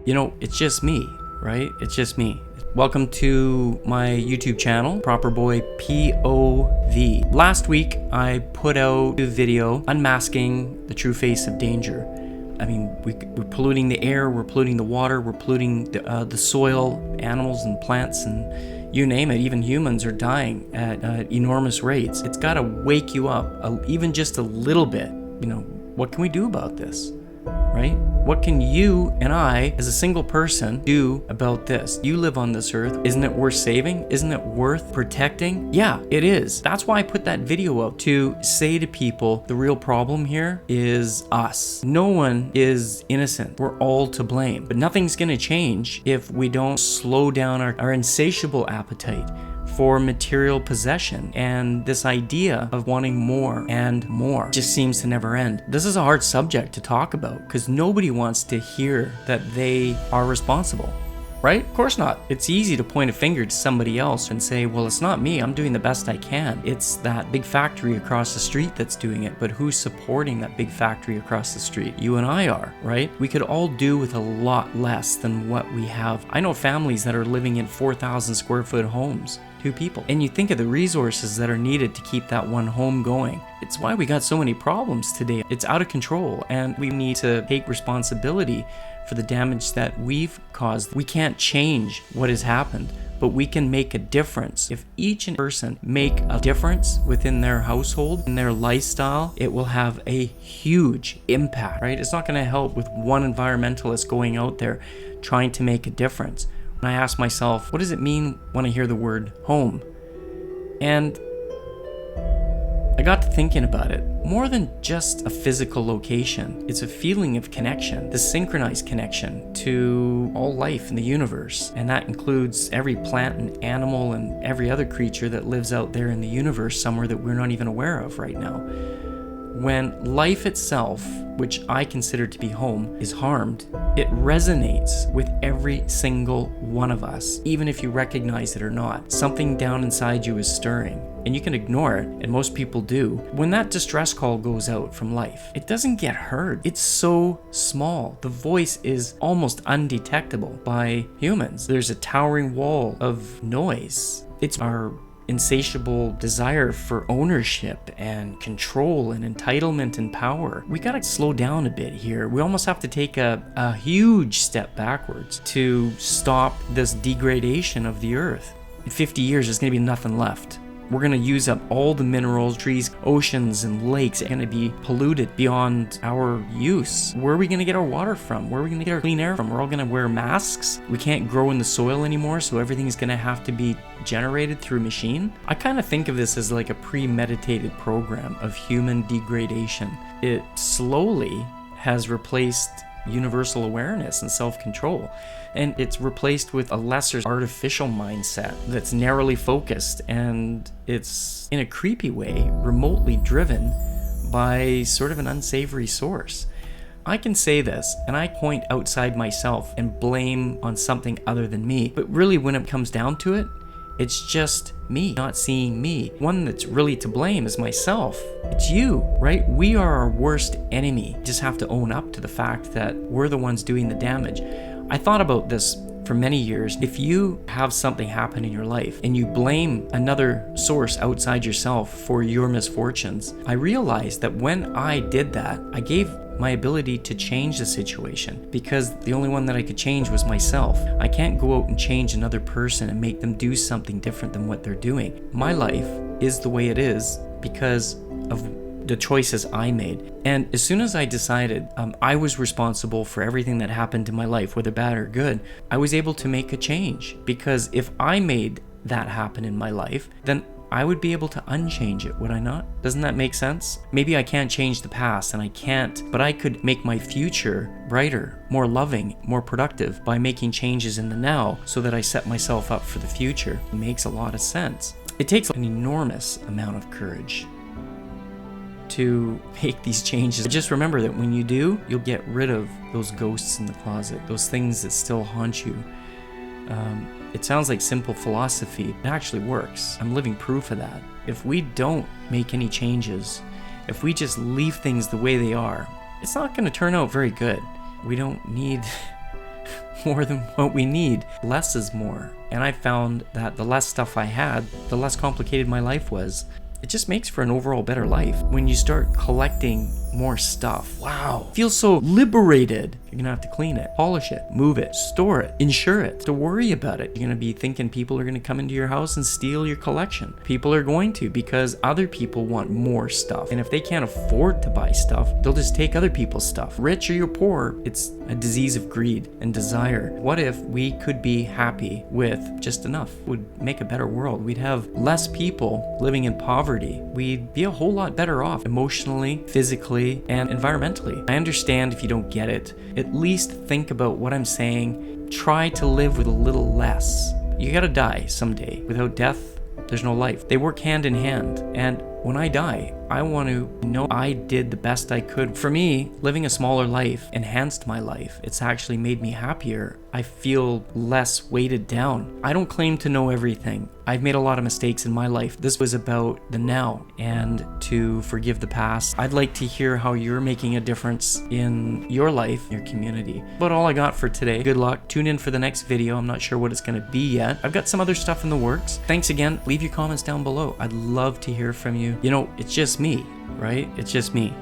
You know, it's just me, right? It's just me. Welcome to my YouTube channel, ProperBoy POV. Last week, I put out a video unmasking the true face of danger. I mean, we're polluting the air, we're polluting the water, we're polluting the soil, animals and plants, and you name it. Even humans are dying at enormous rates. It's got to wake you up, even just a little bit. You know, what can we do about this, right? What can you and I, as a single person, do about this? You live on this earth. Isn't it worth saving? Isn't it worth protecting? Yeah, it is. That's why I put that video out, to say to people, the real problem here is us. No one is innocent. We're all to blame. But nothing's gonna change if we don't slow down our insatiable appetite for material possession, and this idea of wanting more and more just seems to never end. This is a hard subject to talk about because nobody wants to hear that they are responsible, right? Of course not. It's easy to point a finger to somebody else and say, well, it's not me, I'm doing the best I can. It's that big factory across the street that's doing it, but who's supporting that big factory across the street? You and I are, right? We could all do with a lot less than what we have. I know families that are living in 4,000 square foot homes. 2 people. And you think of the resources that are needed to keep that one home going. It's why we got so many problems today. It's out of control, and we need to take responsibility for the damage that we've caused. We can't change what has happened, but we can make a difference. If each person make a difference within their household, in their lifestyle, it will have a huge impact, right? It's not gonna help with one environmentalist going out there trying to make a difference. And I asked myself, what does it mean when I hear the word home? And I got to thinking about it. More than just a physical location, it's a feeling of connection, the synchronized connection to all life in the universe. And that includes every plant and animal and every other creature that lives out there in the universe somewhere that we're not even aware of right now. When life itself, which I consider to be home, is harmed, it resonates with every single one of us, even if you recognize it or not. Something down inside you is stirring, and you can ignore it, and most people do. When that distress call goes out from life, it doesn't get heard. It's so small. The voice is almost undetectable by humans. There's a towering wall of noise. It's our insatiable desire for ownership and control and entitlement and power. We gotta slow down a bit here. We almost have to take a huge step backwards to stop this degradation of the earth. In 50 years, there's gonna be nothing left. We're gonna use up all the minerals, trees, oceans, and lakes are gonna be polluted beyond our use. Where are we gonna get our water from? Where are we gonna get our clean air from? We're all gonna wear masks. We can't grow in the soil anymore, so everything's gonna have to be generated through machine. I kind of think of this as like a premeditated program of human degradation. It slowly has replaced universal awareness and self-control, and it's replaced with a lesser artificial mindset that's narrowly focused, and it's in a creepy way remotely driven by sort of an unsavory source. I can say this and I point outside myself and blame on something other than me, but really when it comes down to it, it's just me not seeing me. One that's really to blame is myself. It's you, right? We are our worst enemy. Just have to own up to the fact that we're the ones doing the damage. I thought about this for many years. If you have something happen in your life and you blame another source outside yourself for your misfortunes, I realized that when I did that, I gave my ability to change the situation, because the only one that I could change was myself. I can't go out and change another person and make them do something different than what they're doing. My life is the way it is because of the choices I made. And as soon as I decided I was responsible for everything that happened in my life, whether bad or good, I was able to make a change. Because if I made that happen in my life, then I would be able to unchange it, would I not? Doesn't that make sense? Maybe I can't change the past, and I can't, but I could make my future brighter, more loving, more productive by making changes in the now so that I set myself up for the future. It makes a lot of sense. It takes an enormous amount of courage to make these changes. Just remember that when you do, you'll get rid of those ghosts in the closet, those things that still haunt you. It sounds like simple philosophy. It actually works. I'm living proof of that. If we don't make any changes, if we just leave things the way they are, it's not going to turn out very good. We don't need more than what we need. Less is more. And I found that the less stuff I had, the less complicated my life was. It just makes for an overall better life. When you start collecting more stuff, wow, feels so liberated. You're gonna have to clean it, polish it, move it, store it, insure it, to worry about it. You're gonna be thinking people are gonna come into your house and steal your collection. People are going to, because other people want more stuff. And if they can't afford to buy stuff, they'll just take other people's stuff. Rich or you're poor, it's a disease of greed and desire. What if we could be happy with just enough? It would make a better world. We'd have less people living in poverty. We'd be a whole lot better off emotionally, physically, and environmentally. I understand if you don't get it. At least think about what I'm saying. Try to live with a little less. You gotta die someday. Without death, there's no life. They work hand in hand. And when I die, I want to know I did the best I could. For me, living a smaller life enhanced my life. It's actually made me happier. I feel less weighted down. I don't claim to know everything. I've made a lot of mistakes in my life. This was about the now and to forgive the past. I'd like to hear how you're making a difference in your life, your community. But all I got for today. Good luck. Tune in for the next video. I'm not sure what it's going to be yet. I've got some other stuff in the works. Thanks again. Leave your comments down below. I'd love to hear from you. You know, it's just me, right? It's just me.